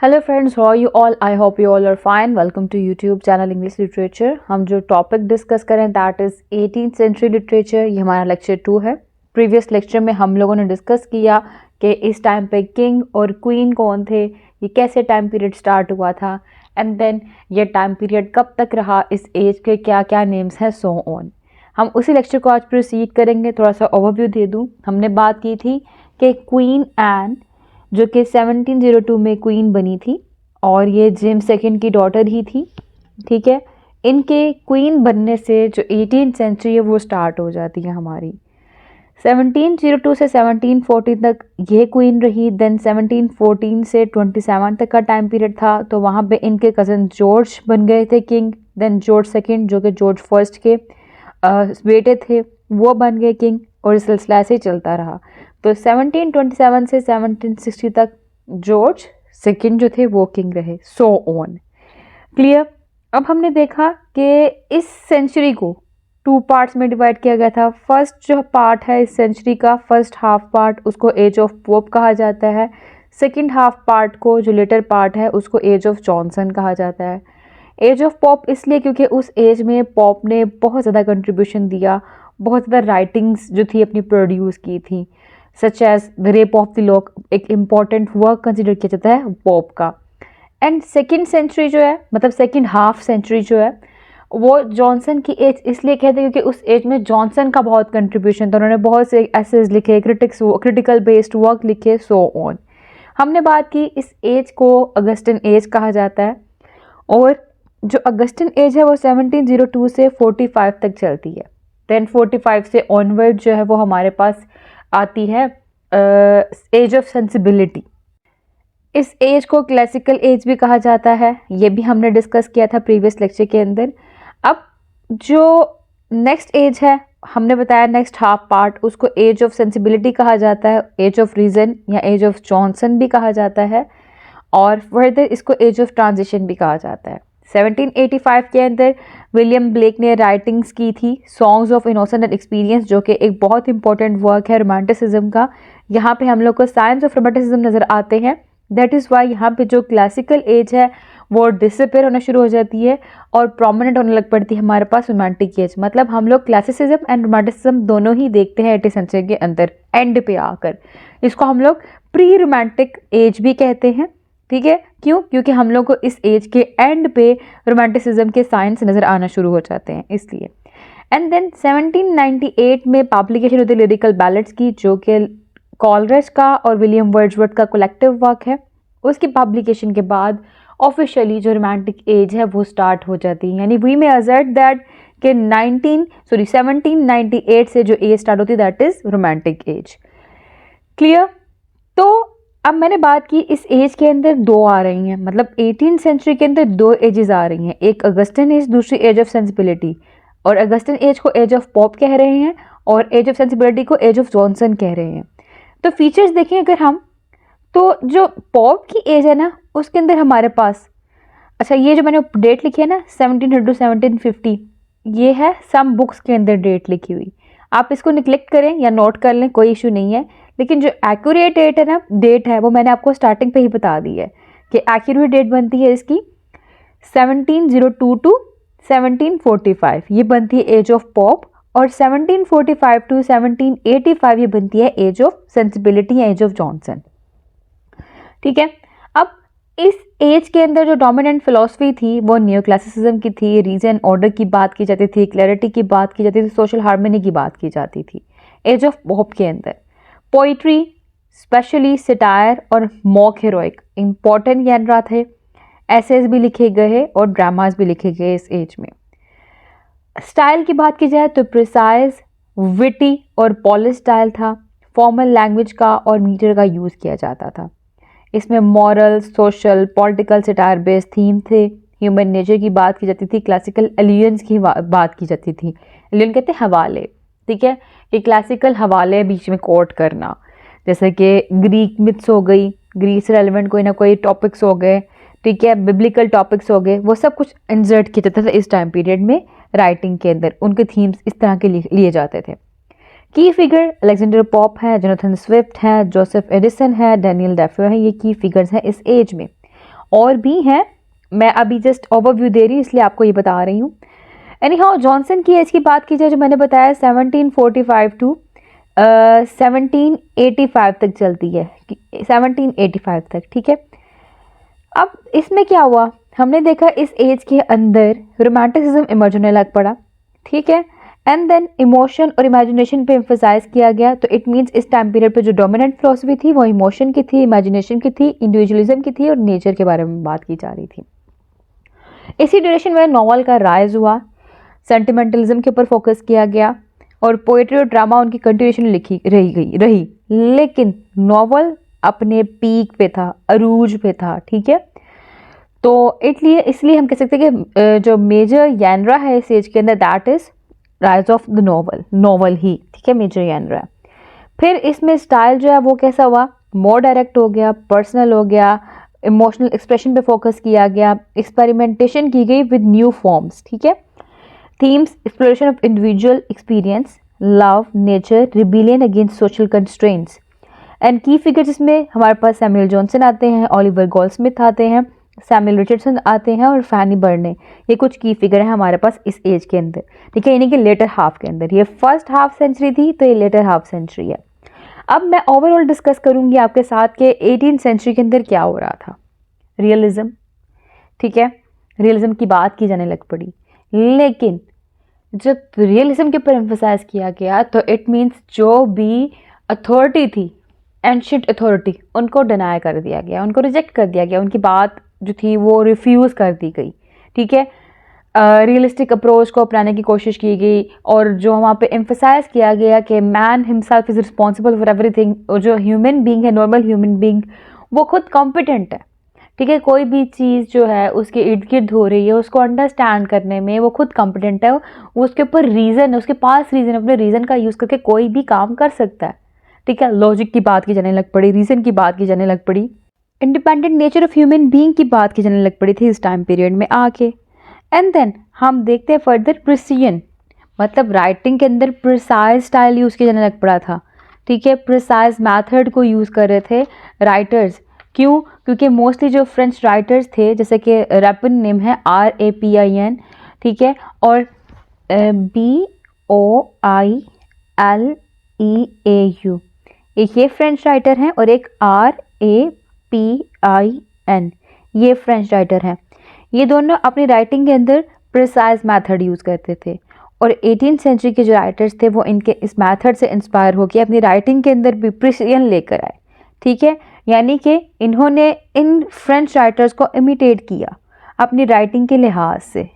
Hello friends, how are you all? I hope you all are fine. Welcome to YouTube channel English literature. हम जो topic discuss करें that is 18th century literature. ये हमारा lecture 2 है. Previous lecture में हम लोगों ने डिस्कस किया कि इस टाइम पे किंग और क्वीन कौन थे, ये कैसे टाइम पीरियड स्टार्ट हुआ था, एंड देन ये टाइम पीरियड कब तक रहा, इस एज के क्या क्या नेम्स हैं, सो ऑन. हम उसी लेक्चर को आज प्रोसीड करेंगे. थोड़ा सा ओवरव्यू दे दूँ. हमने बात की थी कि क्वीन एन जो कि 1702 में क्वीन बनी थी और ये जेम्स सेकंड की डॉटर ही थी. ठीक है, इनके क्वीन बनने से जो 18th सेंचुरी है वो स्टार्ट हो जाती है हमारी. 1702 से 1714 तक ये क्वीन रही. देन 1714 से 27 तक का टाइम पीरियड था, तो वहाँ पे इनके कज़न जॉर्ज बन गए थे किंग. देन जॉर्ज सेकंड जो कि जॉर्ज फर्स्ट के बेटे थे वो बन गए किंग, और इस सिलसिला ऐसे ही चलता रहा. तो 1727 से 1760 तक जॉर्ज सेकंड जो थे वो किंग रहे, सो ऑन. क्लियर. अब हमने देखा कि इस सेंचुरी को 2 पार्ट्स में डिवाइड किया गया था. फर्स्ट जो पार्ट है इस सेंचुरी का, फर्स्ट हाफ पार्ट, उसको एज ऑफ पोप कहा जाता है. सेकंड हाफ पार्ट को, जो लेटर पार्ट है, उसको एज ऑफ जॉनसन कहा जाता है. एज ऑफ पॉप इसलिए क्योंकि उस एज में पॉप ने बहुत ज़्यादा कंट्रीब्यूशन दिया, बहुत ज़्यादा राइटिंग्स जो थी अपनी प्रोड्यूस की थी, such as the rape of the lock एक इम्पॉर्टेंट वर्क कंसिडर किया जाता है पॉप का. एंड सेकेंड सेंचुरी जो है, मतलब सेकेंड हाफ सेंचुरी जो है, वो जॉनसन की एज इसलिए कहते हैं क्योंकि उस एज में जॉनसन का बहुत कंट्रीब्यूशन था. उन्होंने बहुत से एसेज लिखे, क्रिटिकल बेस्ड वर्क लिखे, सो ऑन. हमने बात की इस एज को अगस्टिन एज कहा जाता है, और जो अगस्टिन एज है वो 1702 से 45 तक चलती है. देन 45 से ऑनवर्ड जो है वो हमारे पास आती है एज ऑफ सेंसिबिलिटी. इस एज को क्लासिकल एज भी कहा जाता है, ये भी हमने डिस्कस किया था प्रीवियस लेक्चर के अंदर. अब जो नेक्स्ट एज है हमने बताया, नेक्स्ट हाफ पार्ट, उसको एज ऑफ सेंसिबिलिटी कहा जाता है, एज ऑफ रीजन या एज ऑफ जॉनसन भी कहा जाता है, और फर्दर इसको एज ऑफ ट्रांजिशन भी कहा जाता है. 1785 के अंदर विलियम ब्लेक ने राइटिंग्स की थी songs of innocent and experience, जो कि एक बहुत इंपॉर्टेंट वर्क है रोमांटिसिज्म का. यहाँ पे हम लोग को साइंस ऑफ रोमांटिसिज्म नज़र आते हैं. दैट इज़ वाई यहाँ पे जो क्लासिकल एज है वो डिसअपेयर होना शुरू हो जाती है और प्रोमिनेंट होने लग पड़ती है हमारे पास रोमांटिक एज. मतलब हम लोग क्लासिसिज्म एंड रोमांटिसिज्म दोनों ही देखते हैं 18th सेंचुरी के अंदर एंड पे आकर. इसको हम लोग प्री रोमांटिक एज भी कहते हैं. ठीक है, क्यों? क्योंकि हम लोग को इस एज के एंड पे रोमांटिसिज्म के साइंस नज़र आना शुरू हो जाते हैं, इसलिए. एंड देन 1798 में पब्लिकेशन होती है लिरिकल बैलेट्स की, जो कि कॉलरेज का और विलियम वर्ड्सवर्थ का कलेक्टिव वर्क है. उसकी पब्लिकेशन के बाद ऑफिशियली जो रोमांटिक एज है वो स्टार्ट हो जाती है. यानी वी में असर्ट दैट कि 1798 से जो एज स्टार्ट होती है that is romantic as. Clear. तो अब मैंने बात की इस एज के अंदर 2 आ रही हैं, मतलब 18th सेंचुरी के अंदर 2 एजेस आ रही हैं, एक अगस्टिन एज, दूसरी एज ऑफ सेंसिबिलिटी. और अगस्टिन एज को एज ऑफ पॉप कह रहे हैं और एज ऑफ सेंसिबिलिटी को एज ऑफ जॉनसन कह रहे हैं. तो फीचर्स देखें अगर हम, तो जो पॉप की एज है ना उसके अंदर हमारे पास, अच्छा ये जो मैंने डेट लिखी है ना 1700 to 1750, ये है सम बुक्स के अंदर डेट लिखी हुई. आप इसको निगलेक्ट करें या नोट कर लें, कोई इशू नहीं है. लेकिन जो एक्यूरेट डेट है ना, डेट है, वो मैंने आपको स्टार्टिंग पे ही बता दी है कि एक्यूरेट डेट बनती है इसकी 1702 to 1745, ये बनती है एज ऑफ पॉप, और 1745 to 1785 ये बनती है एज ऑफ सेंसिबिलिटी या एज ऑफ जॉनसन. ठीक है. अब इस एज के अंदर जो डोमिनेंट फिलॉसफी थी वो न्यू क्लासिसिज्म की थी. रीजन ऑर्डर की बात की जाती थी, क्लैरिटी की बात की जाती थी, सोशल हार्मनी की बात की जाती थी. एज ऑफ पॉप के अंदर पोइट्री, स्पेशली सिटायर और मॉक हीरोइक इंपॉर्टेंट genre थे. एसेज भी लिखे गए और ड्रामास भी लिखे गए इस एज में. स्टाइल की बात की जाए तो प्रिसाइज, विटी और पॉलिश स्टाइल था. फॉर्मल लैंग्वेज का और मीटर का यूज़ किया जाता था. इसमें moral, social, political satire based theme थे. ह्यूमन नेचर की बात की जाती थी. क्लासिकल एलियंस की बात की जाती थी. एलियन कहते हैं हवाले. ठीक है, कि क्लासिकल हवाले बीच में कोट करना, जैसे कि ग्रीक मिथ्स हो गई, ग्रीक से रेलिवेंट कोई ना कोई टॉपिक्स हो गए, ठीक है, बिब्लिकल टॉपिक्स हो गए, वो सब कुछ इंसर्ट किया जाता था इस टाइम पीरियड में राइटिंग के अंदर. उनके थीम्स इस तरह के लिए जाते थे. की फिगर अलेक्जेंडर पॉप है, जोनाथन स्विफ्ट है, जोसेफ एडिसन है, डैनियल डेफो है, ये की फिगर्स हैं इस एज में. और भी हैं, मैं अभी जस्ट ओवरव्यू दे रही हूँ इसलिए आपको ये बता रही हूँ। एनी हाउ जॉनसन की एज की बात की जाए जो मैंने बताया 1745 टू 1785 तक चलती है, 1785 तक, ठीक है। अब इसमें क्या हुआ, हमने देखा इस एज के अंदर रोमांटिसिज्म इमर्ज होने लग पड़ा, ठीक है। एंड देन इमोशन और इमेजिनेशन पे एम्फसाइज किया गया। तो इट मीन्स इस टाइम पीरियड पे जो डोमिनेंट फिलोसफी थी वो इमोशन की थी, इमेजिनेशन की थी, इंडिविजुअलिज्म की थी और नेचर के बारे में बात की जा रही थी। इसी ड्यूरेशन में नॉवल का राइज हुआ, सेंटिमेंटलिज्म के ऊपर फोकस किया गया और पोएट्री और ड्रामा उनकी कंटिन्यूएशन लिखी रही। लेकिन नॉवल अपने पीक पे था, अरूज पे था, ठीक है। तो इसलिए हम कह सकते हैं कि जो मेजर यानरा है इस एज के अंदर that is rise of the novel ही, ठीक है, मेजर यानरा। फिर इसमें स्टाइल जो है वो कैसा हुआ, मोर डायरेक्ट हो गया, पर्सनल हो गया, इमोशनल एक्सप्रेशन पे फोकस किया गया, एक्सपेरिमेंटेशन की गई विद न्यू फॉर्म्स, ठीक है। Themes exploration of individual experience, love, nature, rebellion against social constraints. And की फिगर्स इसमें हमारे पास सैमुअल जॉनसन आते हैं, ओलिवर गोल्डस्मिथ आते हैं, सैमुअल रिचर्डसन आते हैं और फैनी बर्ने। ये कुछ की फिगर है हमारे पास इस एज के अंदर, ठीक है, यानी कि लेटर हाफ के अंदर। ये फर्स्ट हाफ सेंचुरी थी तो ये लेटर हाफ सेंचुरी है। अब मैं ओवरऑल डिस्कस करूंगी आपके साथ के 18th सेंचुरी के अंदर क्या हो रहा था। रियलिज्म, ठीक है, रियलिज्म की बात की जाने लग पड़ी। लेकिन जब रियलिज्म के ऊपर एम्फसाइज किया गया तो इट मीन्स जो भी अथॉरिटी थी, एंशिएंट अथॉरिटी, उनको डिनाई कर दिया गया, उनको रिजेक्ट कर दिया गया, उनकी बात जो थी वो रिफ्यूज़ कर दी गई, ठीक है। रियलिस्टिक अप्रोच को अपनाने की कोशिश की गई और जो वहाँ पे एम्फसाइज किया गया कि man himself is responsible for everything, और जो ह्यूमन बीइंग है, नॉर्मल ह्यूमन बीइंग, वो खुद कॉम्पिटेंट है, ठीक है। कोई भी चीज़ जो है उसके इर्द गिर्द हो रही है उसको अंडरस्टैंड करने में वो खुद कॉम्पिटेंट है, वो उसके ऊपर रीज़न है, उसके पास रीज़न, अपने रीज़न का यूज़ करके कोई भी काम कर सकता है, ठीक है। लॉजिक की बात की जाने लग पड़ी, रीज़न की बात की जाने लग पड़ी, independent nature of human being की बात की जाने लग पड़ी थी इस टाइम पीरियड में आके। एंड देन हम देखते हैं फर्दर प्रिसीजन, मतलब राइटिंग के अंदर प्रिसाइज स्टाइल यूज़ किया जाने लग पड़ा था, ठीक है। प्रिसाइज मेथड को यूज़ कर रहे थे राइटर्स। क्यों? क्योंकि मोस्टली जो फ्रेंच राइटर्स थे, जैसे कि रैपिन नेम है RAPIN, ठीक है, और BOILEAU, एक ये फ्रेंच राइटर हैं और एक RAPIN, ये फ्रेंच राइटर हैं। ये दोनों अपनी राइटिंग के अंदर प्रिसाइज मेथड यूज़ करते थे और 18th सेंचुरी के जो राइटर्स थे वो इनके इस मेथड से इंस्पायर होकर अपनी राइटिंग के अंदर भी प्रिसीजन लेकर आए, ठीक है। यानी कि इन्होंने इन फ्रेंच राइटर्स को इमिटेट किया अपनी राइटिंग के लिहाज से।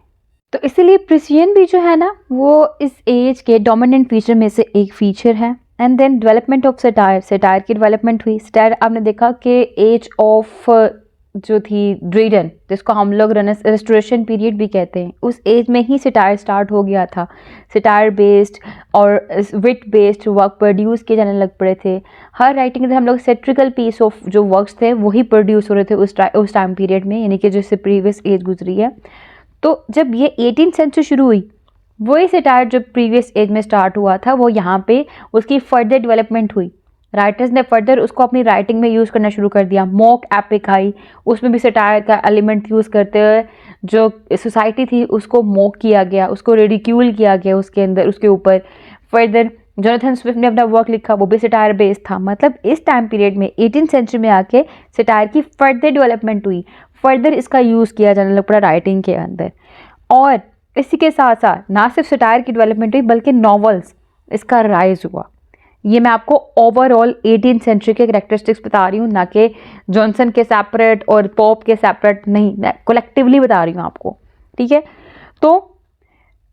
तो इसलिए प्रिसीजन भी जो है ना वो इस एज के डोमिनेंट फीचर में से एक फीचर है। And then development of satire की डेवलपमेंट हुई। सटायर आपने देखा कि एज ऑफ जो थी ड्रीडन, जिसको हम लोग रेस्टोरेशन पीरियड भी कहते हैं, उस एज में ही सटायर स्टार्ट हो गया था। सटायर बेस्ड और विट बेस्ड वर्क प्रोड्यूस किए जाने लग पड़े थे। हर राइटिंग के अंदर हम लोग सेट्रिकल पीस ऑफ जो वर्क्स थे वही प्रोड्यूस हो रहे थे उस टाइम पीरियड में, यानी कि जिससे प्रीवियस एज गुजरी है। तो जब ये 18th सेंचुरी शुरू हुई, वही सटायर जो प्रीवियस एज में स्टार्ट हुआ था वो यहाँ पे उसकी फर्दर डेवलपमेंट हुई। राइटर्स ने फर्दर उसको अपनी राइटिंग में यूज़ करना शुरू कर दिया। मॉक एपिक आई, उसमें भी सटायर का एलिमेंट यूज़ करते हुए जो सोसाइटी थी उसको मॉक किया गया, उसको रिडिक्यूल किया गया उसके अंदर, उसके ऊपर। फर्दर जोनाथन स्विफ्ट ने अपना वर्क लिखा, वो भी सटायर बेस्ड था। मतलब इस टाइम पीरियड में 18th सेंचुरी में आके सटायर की फर्दर डेवलपमेंट हुई, फर्दर इसका यूज़ किया जाने लग पड़ा राइटिंग के अंदर। और इसी के साथ साथ ना सिर्फ सटायर की डेवलपमेंट हुई बल्कि नॉवेल्स, इसका राइज हुआ। ये मैं आपको ओवरऑल 18th सेंचुरी के कैरेक्टरिस्टिक्स बता रही हूँ, ना कि जॉनसन के सेपरेट और पॉप के सेपरेट नहीं, मैं कलेक्टिवली बता रही हूँ आपको, ठीक है। तो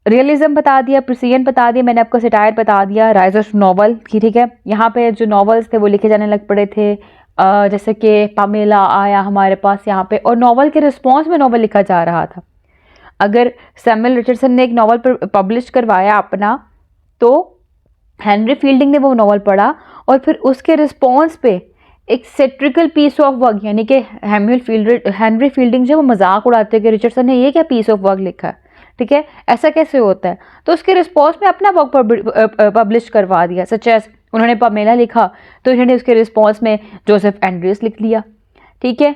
रियलिज्म बता दिया, प्रिसीजन बता दिया, मैंने आपको सटायर बता दिया, राइज ऑफ नॉवल की, ठीक है। यहाँ पे जो नॉवेल्स थे वो लिखे जाने लग पड़े थे, जैसे कि पामेला आया हमारे पास यहाँ पे, और नॉवल के रिस्पॉन्स में नॉवल लिखा जा रहा था। अगर सैमुअल रिचर्डसन ने एक नॉवल पर पब्लिश करवाया अपना, तो हेनरी फील्डिंग ने वो नॉवल पढ़ा और फिर उसके रिस्पॉन्स पे एक सेट्रिकल पीस ऑफ वर्क, यानी कि हेनरी फील्डिंग जो वो मजाक उड़ाते हैं कि रिचर्डसन ने ये क्या पीस ऑफ वर्क लिखा है, ठीक है, ऐसा कैसे होता है। तो उसके रिस्पॉन्स में अपना वर्क पब्लिश करवा दिया। सच एज उन्होंने पामेला लिखा तो इन्होंने उसके रिस्पॉन्स में जोसेफ एंड्रयूस लिख लिया, ठीक है।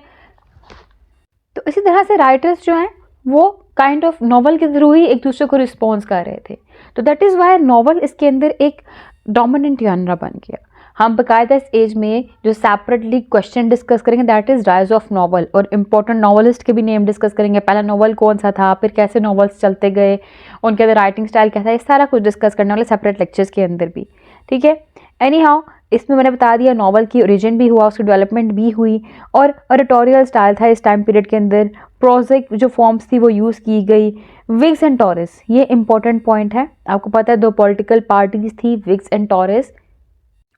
तो इसी तरह से राइटर्स जो हैं वो काइंड ऑफ नॉवल के थ्रू ही एक दूसरे को रिस्पॉन्स कर रहे थे। तो दैट इज़ वाई नॉवल इसके अंदर एक डोमिनेंट जानरा बन गया। हम बकायदा इस एज में जो सेपरेटली क्वेश्चन डिस्कस करेंगे that is rise of novel, और इम्पोर्टेंट नॉवलिस्ट के भी नेम डिस्कस करेंगे, पहला नॉवल कौन सा था, फिर कैसे नॉवल्स चलते गए, उनके अंदर राइटिंग स्टाइल कैसा है, सारा कुछ डिस्कस करने वाले सेपरेट लेक्चर्स के अंदर भी। ठीक है, एनी हाउ इसमें मैंने बता दिया नॉवल की ओरिजिन भी हुआ, उसकी डेवलपमेंट भी हुई, और ओरेटोरियल स्टाइल था इस टाइम पीरियड के अंदर, प्रोजिक जो फॉर्म्स थी वो यूज़ की गई। विग्स एंड टॉरस, ये इंपॉर्टेंट पॉइंट है, आपको पता है 2 पॉलिटिकल पार्टीज थी, विग्स एंड टॉरस,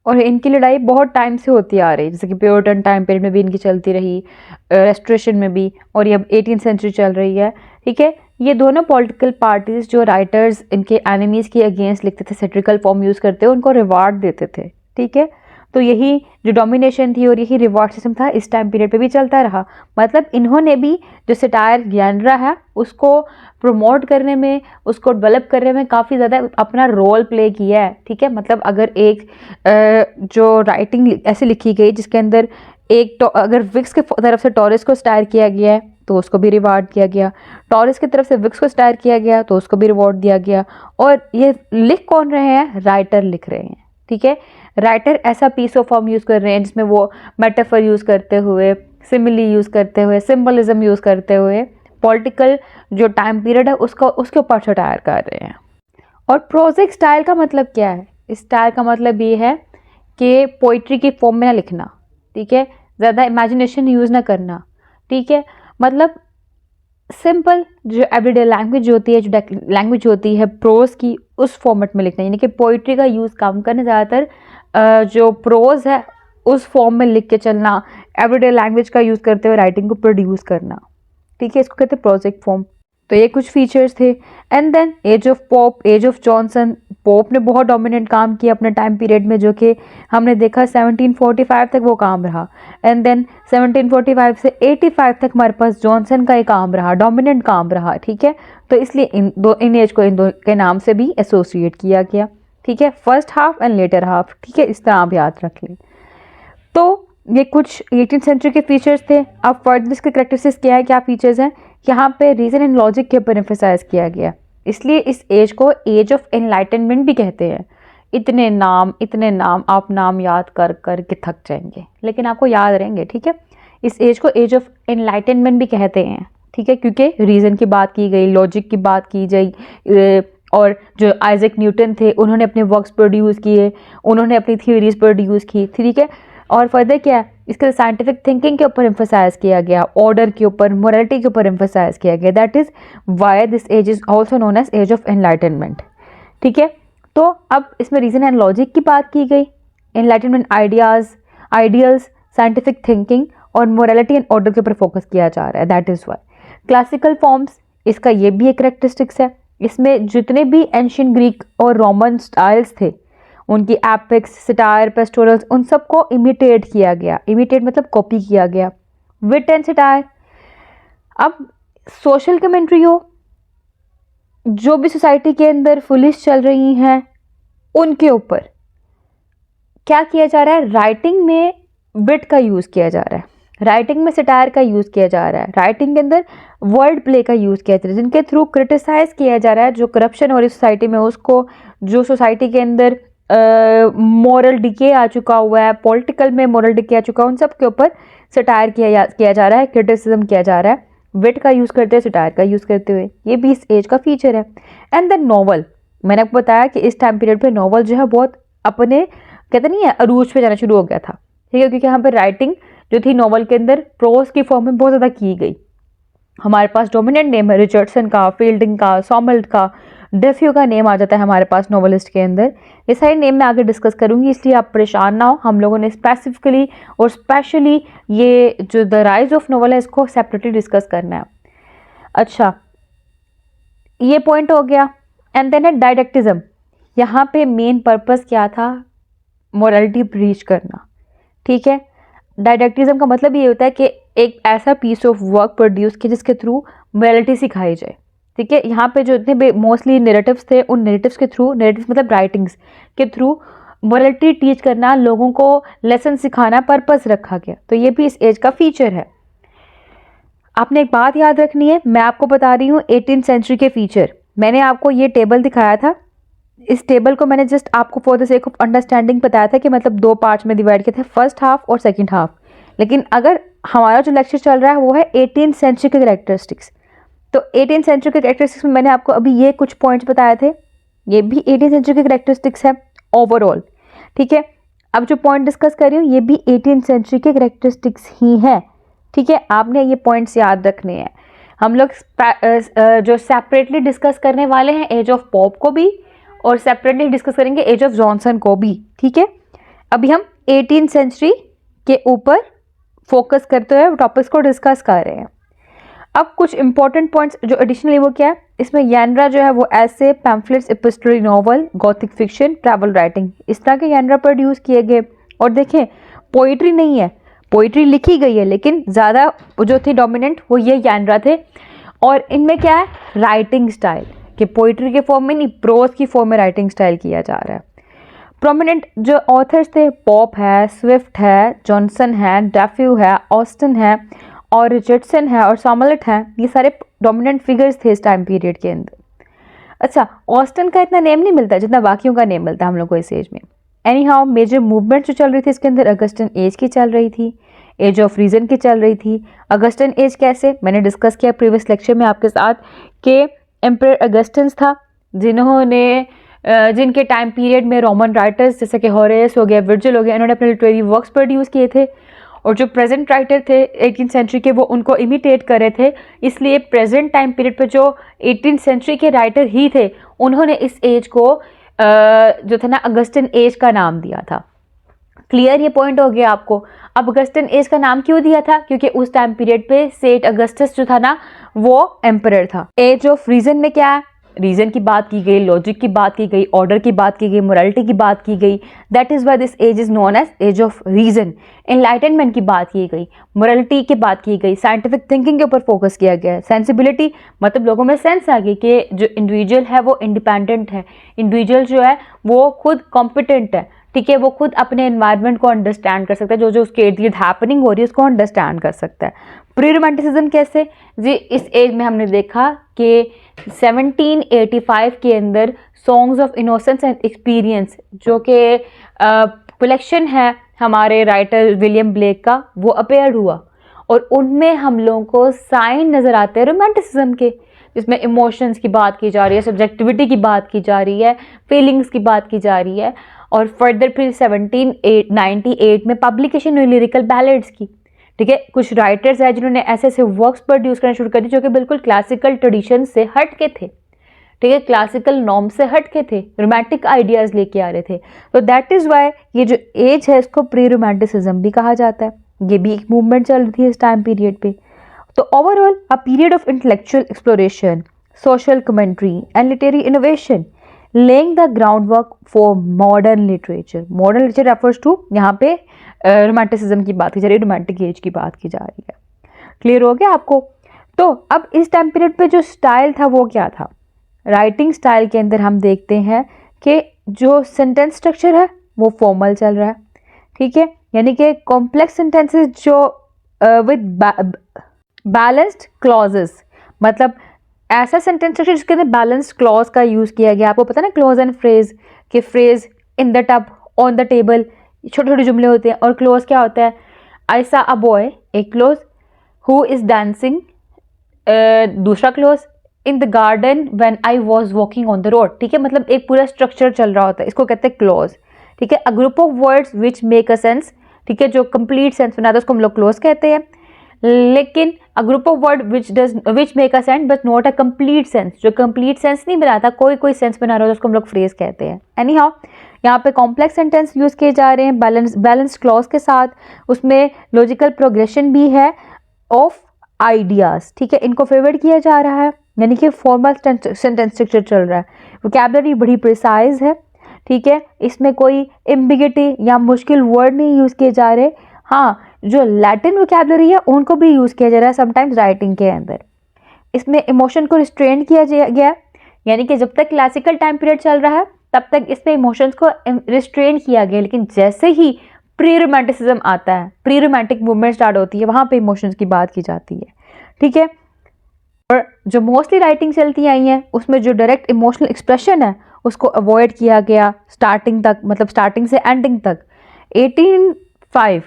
और इनकी लड़ाई बहुत टाइम से होती आ रही, जैसे कि प्योरिटन टाइम पीरियड में भी इनकी चलती रही, रेस्टोरेशन में भी, और ये अब 18th सेंचुरी चल रही है। ठीक है, ये दोनों पॉलिटिकल पार्टीज जो राइटर्स इनके एनिमीज़ के अगेंस्ट लिखते थे, सेट्रिकल फॉर्म यूज़ करते हुए उनको रिवार्ड देते थे। ठीक है, तो यही जो डोमिनेशन थी और यही रिवार्ड सिस्टम था इस टाइम पीरियड पे भी चलता रहा। मतलब इन्होंने भी जो सटायर ज्ञानरा है उसको प्रमोट करने में, उसको डेवलप करने में काफ़ी ज़्यादा अपना रोल प्ले किया है। ठीक है, मतलब अगर एक जो राइटिंग ऐसे लिखी गई जिसके अंदर एक अगर विक्स के तरफ से टॉरस को स्टायर किया गया है तो उसको भी रिवार्ड किया गया, टॉरस की तरफ से विक्स को स्टायर किया गया तो उसको भी रिवॉर्ड दिया गया। और ये लिख कौन रहे हैं? राइटर लिख रहे हैं। ठीक है, राइटर ऐसा पीस ऑफ फॉर्म यूज़ कर रहे हैं जिसमें वो मेटाफर यूज़ करते हुए, सिमिली यूज़ करते हुए, सिंबलिज्म यूज़ करते हुए पॉलिटिकल जो टाइम पीरियड है उसके ऊपर सटायर कर रहे हैं। और प्रोजिक स्टाइल का मतलब क्या है? इस स्टाइल का मतलब ये है कि पोइट्री की फॉर्म में ना लिखना। ठीक है, ज़्यादा इमेजिनेशन यूज़ ना करना। ठीक है, मतलब सिंपल जो एवरीडे लैंग्वेज होती है, जो लैंग्वेज होती है प्रोज की, उस फॉर्मेट में लिखना, यानी कि पोइट्री का यूज़ कम करना, ज़्यादातर जो प्रोज है उस फॉर्म में लिख के चलना, एवरीडे लैंग्वेज का यूज़ करते हुए राइटिंग को प्रोड्यूस करना। ठीक है, इसको कहते हैं प्रोजिक फॉर्म। तो ये कुछ फीचर्स थे। And then age of Pope, age of Johnson. Pope ने बहुत डोमिनेंट काम किया अपने टाइम पीरियड में, जो कि हमने देखा 1745 तक वो काम रहा। एंड देन 1745 से 85 तक हमारे पास जॉनसन का ही काम रहा, डोमिनेंट काम रहा। ठीक है, तो इसलिए इन एज को इन दो के नाम से भी एसोसिएट किया गया। ठीक है, first half and later half. ठीक है, इस तरह आप याद रख लें। तो ये कुछ 18th सेंचुरी के फीचर्स थे। अब फर्दर इसके करेक्टरिस्टिक्स क्या है, क्या फीचर्स हैं? यहाँ पे रीजन एंड लॉजिक के ऊपर एम्फेसाइज किया गया, इसलिए इस एज को एज ऑफ एनलाइटनमेंट भी कहते हैं। इतने नाम आप नाम याद कर कर के थक जाएंगे, लेकिन आपको याद रहेंगे। ठीक है, इस एज को एज ऑफ एनलाइटनमेंट भी कहते हैं। ठीक है, क्योंकि रीजन की बात की गई, लॉजिक की बात की गई, और जो आइजैक न्यूटन थे उन्होंने अपने वर्क्स प्रोड्यूस किए, उन्होंने अपनी थ्योरीज प्रोड्यूस की। ठीक है, और फर्दर क्या है, इसके साइंटिफिक थिंकिंग के ऊपर एम्फसाइज किया गया, ऑर्डर के ऊपर, मोरालिटी के ऊपर एम्फसाइज किया गया। That is why this age is also known as age of enlightenment. ठीक है, तो अब इसमें रीजन एंड लॉजिक की बात की गई, एनलाइटनमेंट आइडियल्स, साइंटिफिक थिंकिंग और मोरालिटी एंड ऑर्डर के ऊपर फोकस किया जा रहा है। That is why classical forms, इसका ये भी एक करेक्टरिस्टिक्स है। इसमें जितने भी एंशियंट ग्रीक और रोमन स्टाइल्स थे, उनकी एपिक्स, सटायर, पेस्टोरल्स, उन सबको इमिटेट किया गया। इमिटेट मतलब कॉपी किया गया। विट एंड सटायर, अब सोशल कमेंट्री हो, जो भी सोसाइटी के अंदर फुलिश चल रही हैं उनके ऊपर क्या किया जा रहा है? राइटिंग में विट का यूज़ किया जा रहा है, राइटिंग में सटायर का यूज़ किया जा रहा है, राइटिंग के अंदर वर्ड प्ले का यूज़ किया जा रहा है, जिनके थ्रू क्रिटिसाइज किया जा रहा है जो करप्शन हो रही सोसाइटी में उसको, जो सोसाइटी के अंदर मॉरल डिके आ चुका हुआ है, पॉलिटिकल में मॉरल डिके आ चुका है, उन सब के ऊपर सटायर किया जा रहा है, क्रिटिसिज्म किया जा रहा है, विट का यूज़ करते हुए, सटायर का यूज़ करते हुए। ये भी इस एज का फीचर है। एंड देन नॉवल, मैंने आपको बताया कि इस टाइम पीरियड पे नॉवल जो है बहुत अपने कहते नहीं है अरूज पे जाना शुरू हो गया था। ठीक है, क्योंकि यहाँ पर राइटिंग जो थी नॉवल के अंदर प्रोज की फॉर्म में बहुत ज़्यादा की गई। हमारे पास डोमिनेंट नेम है रिचर्डसन का, फील्डिंग का, सॉमल्ट का, डेफ्यू का नेम आ जाता है हमारे पास नॉवलिस्ट के अंदर। ये सारे नेम मैं आगे डिस्कस करूंगी, इसलिए आप परेशान ना हो। हम लोगों ने स्पेसिफिकली और स्पेशली ये जो द राइज ऑफ नॉवल है इसको सेपरेटली डिस्कस करना है। अच्छा, ये पॉइंट हो गया। एंड देन है डायडेक्टिज्म। यहाँ पे मेन पर्पस क्या था? मोरालिटी प्रीच करना। ठीक है, डायडेक्टिज्म का मतलब ये होता है कि एक ऐसा पीस ऑफ वर्क प्रोड्यूस किया जिसके थ्रू मोरालिटी सिखाई जाए। ठीक है, यहाँ पे जो इतने मोस्टली नेरेटिव्स थे, उन नेरेटिव्स के थ्रू, नेरेटिव्स मतलब राइटिंग्स के थ्रू मोरालिटी टीच करना, लोगों को लेसन सिखाना पर्पस रखा गया। तो ये भी इस एज का फीचर है। आपने एक बात याद रखनी है, मैं आपको बता रही हूँ 18th सेंचुरी के फीचर। मैंने आपको ये टेबल दिखाया था, इस टेबल को मैंने जस्ट आपको for the sake of understanding बताया था कि मतलब 2 पार्ट्स में डिवाइड किए थे, फर्स्ट हाफ और सेकंड हाफ। लेकिन अगर हमारा जो लेक्चर चल रहा है वो है 18th सेंचुरी के कैरेक्टरिस्टिक्स, तो 18th सेंचुरी के कैरेक्टरिस्टिक्स में मैंने आपको अभी ये कुछ पॉइंट्स बताए थे, ये भी 18th सेंचुरी के कैरेक्टरिस्टिक्स है ओवरऑल। ठीक है, अब जो पॉइंट डिस्कस कर रही हूँ ये भी 18th सेंचुरी के कैरेक्टरिस्टिक्स ही हैं। ठीक है, आपने ये पॉइंट्स याद रखने हैं। हम लोग जो सेपरेटली डिस्कस करने वाले हैं एज ऑफ पॉप को भी, और सेपरेटली डिस्कस करेंगे एज ऑफ जॉनसन को भी। ठीक है, अभी हम 18th सेंचुरी के ऊपर फोकस करते हुए टॉपिक्स को डिस्कस कर रहे हैं। अब कुछ इंपॉर्टेंट पॉइंट्स जो एडिशनली वो क्या है, इसमें यानरा जो है वो ऐसे, pamphlets, epistolary novel, Gothic fiction, travel writing, इस तरह के यानरा प्रोड्यूस किए गए। और देखें, पोइट्री नहीं है, पोइट्री लिखी गई है लेकिन ज़्यादा जो थे डोमिनेंट वो ये यानरा थे। और इनमें क्या है, राइटिंग स्टाइल, कि पोइट्री के फॉर्म में नहीं, प्रोज की फॉर्म में राइटिंग स्टाइल किया जा रहा है। प्रोमिनेंट जो ऑथर्स थे, पॉप है, स्विफ्ट है, जॉनसन है, डेफ्यू है, ऑस्टन है और रिचर्डसन है और सॉमलेट है, ये सारे डोमिनेंट फिगर्स थे इस टाइम पीरियड के अंदर। अच्छा, ऑस्टन का इतना नेम नहीं मिलता जितना बाकियों का नेम मिलता है हम लोग को इस एज में। एनी हाउ, मेजर मूवमेंट जो चल रही थी इसके अंदर अगस्टन एज की चल रही थी, एज ऑफ रीजन की चल रही थी। अगस्टन एज कैसे, मैंने डिस्कस किया प्रीवियस लेक्चर में आपके साथ कि एम्परर अगस्टस था जिनके टाइम पीरियड में रोमन राइटर्स जैसे कि होरेस हो गया, वर्जिल हो गया, इन्होंने अपने लिटरेरी वर्क्स प्रोड्यूस किए थे। और जो प्रेजेंट राइटर थे 18th सेंचुरी के वो उनको इमिटेट कर रहे थे, इसलिए प्रेजेंट टाइम पीरियड पे जो 18th सेंचुरी के राइटर ही थे उन्होंने इस एज को जो था ना अगस्टन एज का नाम दिया था। क्लियर ये पॉइंट हो गया आपको। अब अगस्टन एज का नाम क्यों दिया था, क्योंकि उस टाइम पीरियड पे सेंट अगस्टस जो था ना वो एम्परर था। एज ऑफ रीजन में क्या है, रीजन की बात की गई, लॉजिक की बात की गई, ऑर्डर की बात की गई, मोरालिटी की बात की गई, that is why this age is known as age of reason. Enlightenment की बात की गई, मोरालिटी की बात की गई, साइंटिफिक थिंकिंग के ऊपर फोकस किया गया है। सेंसिबिलिटी मतलब लोगों में सेंस आ गई कि जो इंडिविजुअल है वो इंडिपेंडेंट है, इंडिविजुअल जो है वो खुद कॉम्पिटेंट है। ठीक है, वो खुद अपने एनवायरनमेंट को अंडरस्टैंड कर सकता है, जो उसके इर्द गिर्द हैपनिंग हो रही है उसको अंडरस्टैंड कर सकता है। प्री रोमांटिसिज्म कैसे जी, इस एज में हमने देखा कि 1785 के अंदर songs of innocence and experience जो कि कलेक्शन है हमारे राइटर विलियम ब्लेक का, वो अपेयर हुआ और उनमें हम लोगों को साइन नज़र आते हैं रोमांटिसिज्म के, जिसमें इमोशंस की बात की जा रही है, सब्जेक्टिविटी की बात की जा रही है, फीलिंग्स की बात की जा रही है। और फर्दर फिर 1798 में पब्लिकेशन हुई लिरिकल बैलेड्स की। ठीक है, कुछ राइटर्स हैं जिन्होंने ऐसे ऐसे वर्क्स प्रोड्यूस करना शुरू कर दिए जो कि बिल्कुल क्लासिकल ट्रेडिशन से हट के थे। ठीक है, क्लासिकल नॉर्म से हट के थे, रोमांटिक आइडियाज लेके आ रहे थे। तो दैट इज वाई ये जो एज है इसको प्री रोमांटिसिज्म भी कहा जाता है। ये भी एक मूवमेंट चल रही थी इस टाइम पीरियड पे। तो overall a period of intellectual exploration, social commentary and literary innovation, laying the groundwork for modern literature. Modern literature refers to यहाँ पे रोमांटिसिज्म की बात की जा रही है, रोमांटिक एज की बात की जा रही है। क्लियर हो गया आपको? तो अब इस टाइम पीरियड पे जो स्टाइल था वो क्या था? राइटिंग स्टाइल के अंदर हम देखते हैं कि जो सेंटेंस स्ट्रक्चर है वो फॉर्मल चल रहा है। ठीक है, यानी कि कॉम्प्लेक्स सेंटेंसेस जो विद बैलेंस्ड क्लॉजेस, मतलब ऐसा सेंटेंस स्ट्रक्चर जिसके अंदर बैलेंस्ड क्लॉज का यूज़ किया गया। आपको पता है ना क्लॉज एंड फ्रेज, कि phrase in the tub, on the table, छोटे छोटे जुमले होते हैं। और क्लॉज क्या होता है? आई सा अ बॉय, एक क्लॉज, हु इज़ डांसिंग, दूसरा clause, in the garden when I was walking on the road. ठीक है, मतलब एक पूरा स्ट्रक्चर चल रहा होता है, इसको कहते हैं क्लॉज। ठीक है, a group of words which make a sense, ठीक है, जो कंप्लीट सेंस बनाता है उसको हम लोग क्लॉज कहते हैं। लेकिन a group of word which make a sense but not a complete sense, जो कंप्लीट सेंस नहीं बनाता, कोई सेंस बना रहा है उसको हम लोग फ्रेज कहते हैं। एनी हाउ, यहाँ पे कॉम्प्लेक्स सेंटेंस यूज किए जा रहे हैं बैलेंस क्लॉज के साथ, उसमें लॉजिकल प्रोग्रेशन भी है ऑफ आइडियाज। ठीक है, इनको फेवर किया जा रहा है, यानी कि फॉर्मल सेंटेंस स्ट्रक्चर चल रहा है। वोकैबुलरी बड़ी प्रिसाइज है। ठीक है, इसमें कोई एम्बिगिटी या मुश्किल वर्ड नहीं यूज किए जा रहे। हाँ, जो लैटिन वोकैबुलरी है उनको भी यूज़ किया जा रहा है समटाइम्स राइटिंग के अंदर। इसमें इमोशन को रिस्ट्रेन किया गया, यानी कि जब तक क्लासिकल टाइम पीरियड चल रहा है तब तक इसमें इमोशंस को रिस्ट्रेन किया गया, लेकिन जैसे ही प्री रोमांटिसिज्म आता है, प्री रोमांटिक मूवमेंट स्टार्ट होती है, वहाँ पे इमोशंस की बात की जाती है। ठीक है। और जो मोस्टली राइटिंग चलती आई हैं उसमें जो डायरेक्ट इमोशनल एक्सप्रेशन है उसको अवॉइड किया गया स्टार्टिंग तक, मतलब स्टार्टिंग से एंडिंग तक। 1805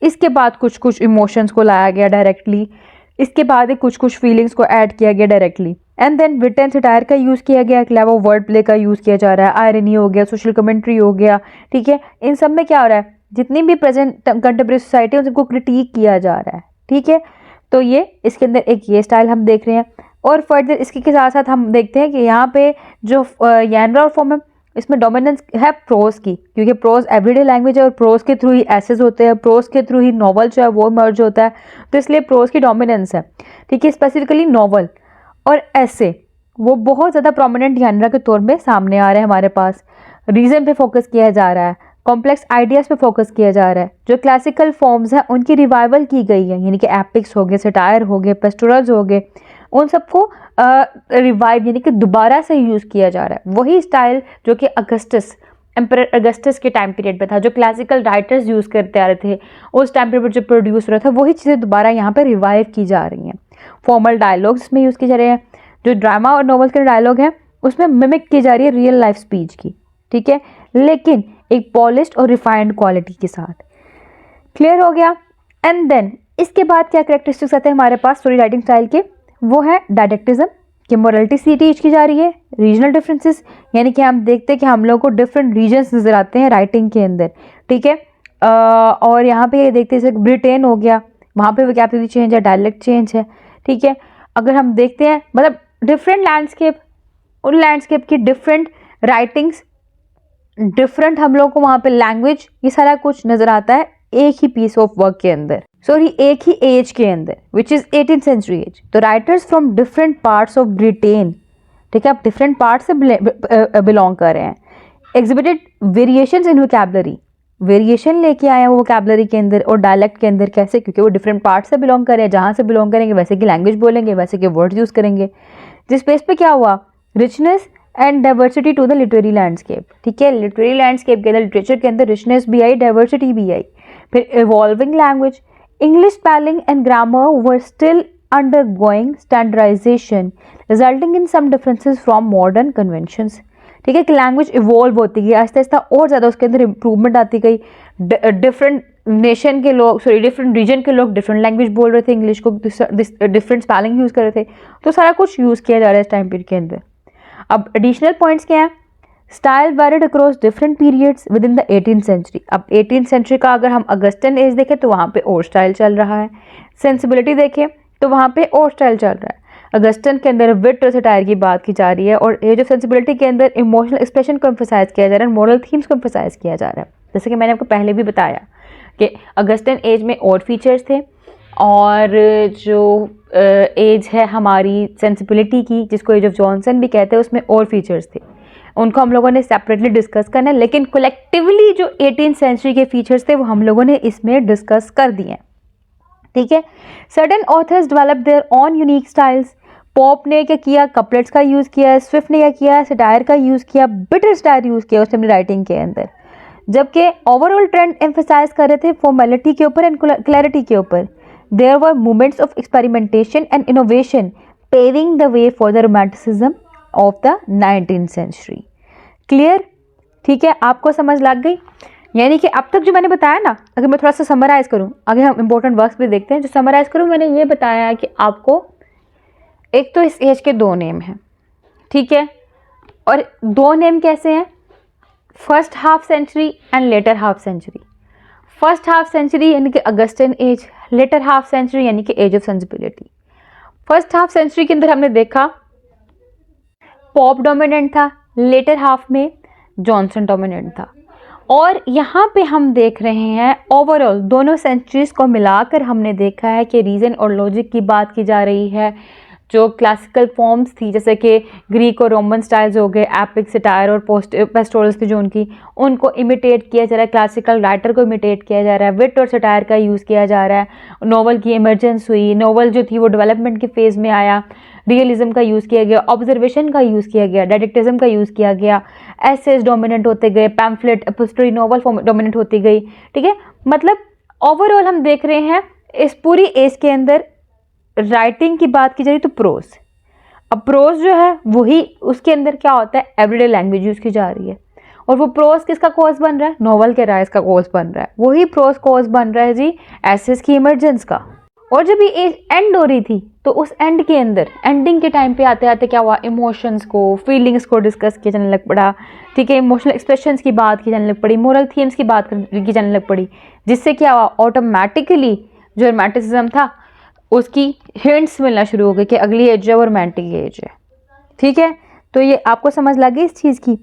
इसके बाद कुछ कुछ इमोशंस को लाया गया डायरेक्टली, इसके बाद ही कुछ कुछ फीलिंग्स को ऐड किया गया directly. And then wit and satire का यूज़ किया गया, क्लेवर वर्ड प्ले का यूज़ किया जा रहा है, आयरनी हो गया, सोशल कमेंट्री हो गया, ठीक है। इन सब में क्या हो रहा है, जितनी भी प्रेजेंट कंटेम्प्रेरी सोसाइटी है उनको क्रिटिक किया जा रहा है, ठीक है। तो ये इसके अंदर एक ये स्टाइल हम देख रहे हैं। और फर्दर इसके के साथ साथ हम देखते हैं कि यहाँ पे जो यानरा और फॉर्म है इसमें डोमिनेंस है प्रोज की, क्योंकि प्रोज एवरीडे लैंग्वेज है और प्रोज के थ्रू ही एसेज होते हैं, प्रोज के थ्रू ही नॉवल जो है वो मर्ज होता है, तो इसलिए प्रोज की डोमिनेंस है, ठीक है। स्पेसिफिकली नॉवल और ऐसे वो बहुत ज़्यादा प्रोमिनेंट यानरा के तौर में सामने आ रहे हैं हमारे पास। रीज़न पे फोकस किया जा रहा है, कॉम्प्लेक्स आइडियाज़ पे फोकस किया जा रहा है। जो क्लासिकल फॉर्म्स हैं उनकी रिवाइवल की गई है, यानी कि एपिक्स हो गए, सटायर हो गए, पेस्टोरल्स हो गए, उन सबको रिवाइव यानी कि दोबारा से यूज़ किया जा रहा है। वही स्टाइल जो कि एम्परर अगस्टस के टाइम पीरियड पे था, जो क्लासिकल राइटर्स यूज़ करते आ रहे थे उस टाइम पीरियड जो प्रोड्यूस हो रहा था, वही चीज़ें दोबारा यहाँ पर रिवाइव की जा रही हैं। फॉर्मल डायलॉग्स में यूज़ किए जा रहे हैं, जो ड्रामा और नॉवेल्स के डायलॉग हैं उसमें मिमिक की जा रही है रियल लाइफ स्पीच की, ठीक है, लेकिन एक पॉलिश्ड और रिफाइंड क्वालिटी के साथ। क्लियर हो गया। एंड देन इसके बाद क्या कैरेक्टरिस्टिक्स आते हैं हमारे पास स्टोरी राइटिंग स्टाइल के, वो है डायडेक्टिज्म, कि मोरलिटी सी टीच की जा रही है, रीजनल डिफरेंसेस, यानी कि हम देखते हैं कि हम लोग को डिफरेंट रीजन्स नजर आते हैं राइटिंग के अंदर, ठीक है। और यहाँ पे ये देखते हैं जैसे ब्रिटेन हो गया, वहाँ पे वोकैबुलरी चेंज है, डायलेक्ट चेंज है, ठीक है। अगर हम देखते हैं मतलब डिफरेंट लैंडस्केप, उन लैंडस्केप की डिफरेंट राइटिंग्स, डिफरेंट हम लोग को वहाँ पे लैंग्वेज, ये सारा कुछ नजर आता है एक ही पीस ऑफ वर्क के अंदर, सॉरी एक ही एज के अंदर, which is 18th century age. तो writers from different parts of Britain, ठीक है, आप डिफरेंट पार्ट से बिलोंग कर रहे हैं, exhibited variations in vocabulary, variation लेके आए हैं वो वोकैबुलरी के अंदर और डायलेक्ट के अंदर। कैसे? क्योंकि वो डिफरेंट पार्ट से बिलोंग कर रहे हैं, जहाँ से बिलोंग करेंगे वैसे की लैंग्वेज बोलेंगे, वैसे के वर्ड्स यूज करेंगे, जिस बेस पे क्या हुआ, richness and diversity to the literary landscape, ठीक है। लिटरेरी लैंडस्केप के अंदर, लिटरेचर के अंदर रिचनेस भी आई, डाइवर्सिटी भी आई। फिर evolving language, English spelling and grammar were still undergoing standardization resulting in some differences from modern conventions, ठीक है, कि लैंग्वेज इवॉल्व होती गई आहिस्ता आहिस्ता और ज़्यादा उसके अंदर इंप्रूवमेंट आती गई। डिफरेंट नेशन के लोग, सॉरी डिफरेंट रीजन के लोग डिफरेंट लैंग्वेज बोल रहे थे, इंग्लिश को डिफरेंट स्पेलिंग यूज़ कर रहे थे, तो सारा कुछ यूज़ किया जा रहा है इस टाइम पीरियड के अंदर। अब एडिशनल पॉइंट्स क्या हैं, style varied across different periods within the 18th century. अब 18th सेंचुरी का अगर हम अगस्टन एज देखें तो वहाँ पे और स्टाइल चल रहा है, सेंसिबिलिटी देखें तो वहाँ पे और स्टाइल चल रहा है। अगस्टन के अंदर विट और सटायर की बात की जा रही है, और एज ऑफ सेंसिबिलिटी के अंदर इमोशनल एक्सप्रेशन को एम्फसाइज किया जा रहा है, मॉरल थीम्स को एम्फसाइज किया जा रहा है। जैसे कि मैंने आपको पहले भी बताया कि अगस्टन एज में और फीचर्स थे, और जो एज है हमारी सेंसिबिलिटी की, जिसको एज ऑफ जॉनसन भी कहते हैं, उसमें और फीचर्स थे, उनको हम लोगों ने सेपरेटली डिस्कस करना है, लेकिन कलेक्टिवली जो 18th सेंचुरी के फीचर्स थे वो हम लोगों ने इसमें डिस्कस कर दिए हैं, ठीक है। Certain authors develop their on unique styles. Pop ने क्या किया, कपलेट्स का यूज़ किया, स्विफ्ट ने क्या किया, सटायर का यूज़ किया, बिटर स्टाइल यूज़ किया उसने अपनी राइटिंग के अंदर, जबकि ओवरऑल ट्रेंड एम्फसाइज कर रहे थे फॉर्मेलिटी के ऊपर एंड क्लैरिटी के ऊपर। There were movements of experimentation and innovation paving the way for the romanticism of the 19th century. Clear? ठीक है, आपको समझ लग गई। यानी कि अब तक जो मैंने बताया ना, अगर मैं थोड़ा सा समराइज करूं, अगर हम इंपॉर्टेंट वर्क्स भी देखते हैं, जो समराइज करूं, मैंने ये बताया है कि आपको एक तो इस एज के दो नेम हैं, ठीक है, और दो नेम कैसे हैं, first half century and later half century. First half century यानी कि Augustan age, later half century यानी कि age of sensibility. First half century के अंदर हमने देखा पॉप डोमिनेंट था, लेटर हाफ में जॉनसन डोमिनेंट था, और यहाँ पे हम देख रहे हैं ओवरऑल दोनों सेंचुरीज को मिलाकर हमने देखा है कि रीज़न और लॉजिक की बात की जा रही है। जो क्लासिकल फॉर्म्स थी जैसे कि ग्रीक और रोमन स्टाइल्स हो गए, एपिक, सटायर और पेस्टोरल्स थी जो उनको इमिटेट किया जा रहा है, क्लासिकल राइटर को इमिटेट किया जा रहा है, विट और सटायर का यूज़ किया जा रहा है। नॉवल की इमरजेंस हुई, नॉवल जो थी वो डेवलपमेंट के फेज़ में आया, रियलिज्म का यूज़ किया गया, ऑब्जर्वेशन का यूज़ किया गया, डायडेक्टिज्म का यूज़ किया गया, एसेज डोमिनेंट होते गए, पैम्फलेट, एपिस्टोरी, नॉवल फॉर्म डोमिनेंट होती गई, ठीक है। मतलब ओवरऑल हम देख रहे हैं इस पूरी एज के अंदर राइटिंग की बात की जाए तो प्रोज, अब प्रोज जो है वही उसके अंदर क्या होता है, एवरीडे लैंग्वेज यूज की जा रही है, और वो प्रोज किसका कॉज बन रहा है, नोवेल के राइज का कॉज बन रहा है, वही प्रोज कॉज बन रहा है जी एसेस की इमरजेंस का। और जब ये एंड हो रही थी तो उस एंड के अंदर एंडिंग के टाइम पे आते आते क्या हुआ, इमोशंस को, फीलिंग्स को डिस्कस किया जाने लग पड़ा, ठीक है, इमोशनल एक्सप्रेशंस की बात की जाने लग पड़ी, मोरल थीम्स की बात की जाने लग पड़ी, जिससे क्या हुआ, ऑटोमेटिकली जो रोमांटिसिज्म था उसकी हिंट्स मिलना शुरू हो गई कि अगली एज है वो रोमांटिक एज है, ठीक है। तो ये आपको समझ लगी इस चीज़ की।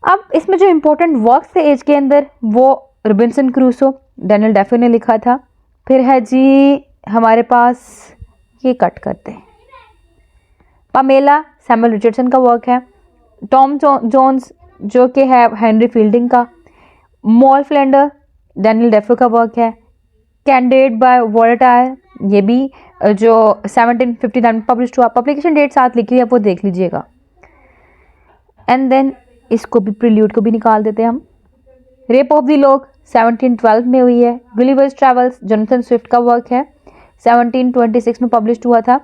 अब इसमें जो इम्पोर्टेंट वर्क्स थे एज के अंदर वो रॉबिन्सन क्रूसो, डैनियल डेफो ने लिखा था। फिर है जी हमारे पास, ये कट करते हैं, पामेला सैमुअल रिचर्डसन का वर्क है, टॉम जोन्स जो कि है हेनरी फील्डिंग का, मॉल फ्लेंडर डैनियल डेफो का वर्क है, कैंडिडेट बाय वॉलेटायर ये भी जो 1759 में पब्लिश हुआ, पब्लिकेशन डेट साथ लिखी है, वो देख लीजिएगा। एंड देन इसको भी, प्रील्यूड को भी निकाल देते हैं हम। रेप ऑफ द लॉक 1712 में हुई है। गुलिवर्स ट्रैवल्स जोनाथन स्विफ्ट का वर्क है, 1726 में पब्लिश हुआ था,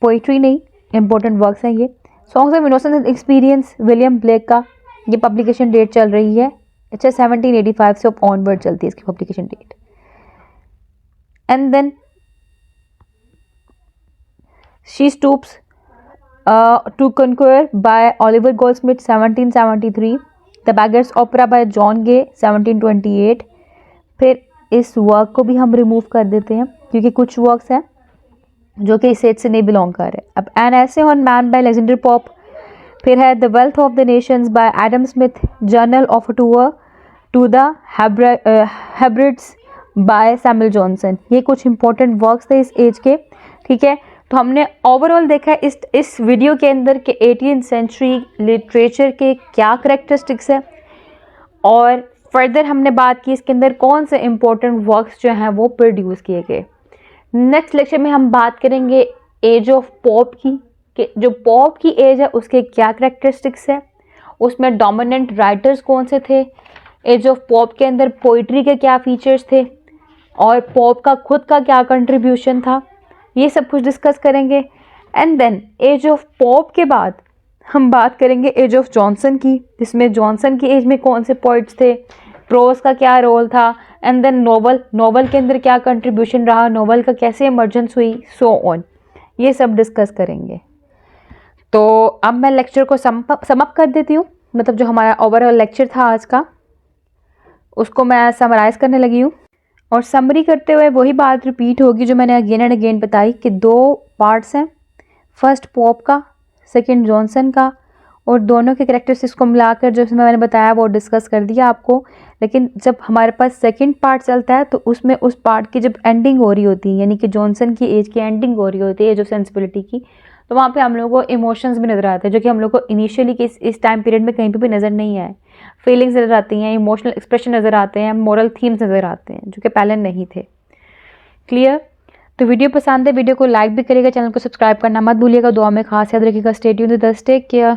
पोइट्री नहीं, इंपॉर्टेंट वर्क्स हैं ये। Songs of innocence and experience William Blake का, ये पब्लिकेशन डेट चल रही है, अच्छा 1785 से ऑनवर्ड चलती है इसकी publication date. And then she stoops to conquer by Oliver Goldsmith 1773, the beggar's opera by John Gay 1728। फिर इस वर्क को भी हम रिमूव कर देते हैं क्योंकि कुछ वर्क्स हैं जो कि इस एज से नहीं बिलोंग कर रहे। अब an essay on man by Alexander Pope, फिर है the wealth of the nations by Adam Smith, journal of a tour to the Hebrides by Samuel Johnson. ये कुछ इंपॉर्टेंट वर्क्स थे इस एज के, ठीक है। तो हमने ओवरऑल देखा है इस वीडियो के अंदर कि 18th सेंचुरी लिटरेचर के क्या करेक्टरिस्टिक्स है, और फर्दर हमने बात की इसके अंदर कौन से इंपॉर्टेंट वर्क्स जो हैं वो प्रोड्यूस किए गए। नेक्स्ट लेक्चर में हम बात करेंगे एज ऑफ पॉप की, कि जो पॉप की एज है उसके क्या करेक्टरिस्टिक्स है, उसमें डोमिनेंट राइटर्स कौन से थे, एज ऑफ पॉप के अंदर पोइट्री के क्या फीचर्स थे, और पॉप का खुद का क्या कंट्रीब्यूशन था, ये सब कुछ डिस्कस करेंगे। And then age of Pope के बाद हम बात करेंगे एज ऑफ जॉनसन की, जिसमें जॉनसन की एज में कौन से पोइट्स थे, प्रोज का क्या रोल था, एंड देन नोवेल के अंदर क्या कंट्रीब्यूशन रहा, नोवेल का कैसे इमर्जेंस हुई, सो ऑन, ये सब डिस्कस करेंगे। तो अब मैं लेक्चर को सम अप कर देती हूँ, मतलब जो हमारा ओवरऑल लेक्चर था आज का उसको मैं समराइज़ करने लगी हूँ, और समरी करते हुए वही बात रिपीट होगी जो मैंने अगेन एंड अगेन बताई कि 2 पार्ट्स हैं, फर्स्ट पॉप का, सेकंड जॉनसन का, और दोनों के कैरेक्टरिस्टिक्स को मिलाकर जो मैंने बताया वो डिस्कस कर दिया आपको। लेकिन जब हमारे पास सेकंड पार्ट चलता है तो उसमें उस पार्ट की जब एंडिंग हो रही होती है, यानी कि जॉनसन की एज की एंडिंग हो रही होती है, एज ऑफ सेंसिबिलिटी की, तो वहाँ पे हम लोगों को इमोशंस भी नज़र आते हैं जो कि हम लोग को इनिशियली के इस टाइम पीरियड में कहीं पे भी नज़र नहीं आए। फीलिंग्स नज़र आती हैं, इमोशनल एक्सप्रेशन नज़र आते हैं, मोरल थीम्स नज़र आते हैं जो कि पहले नहीं थे। क्लियर? तो वीडियो पसंद है, वीडियो को लाइक भी करिएगा, चैनल को सब्सक्राइब करना मत भूलिएगा, दुआ में खास याद रखिएगा। Stay tuned, take care.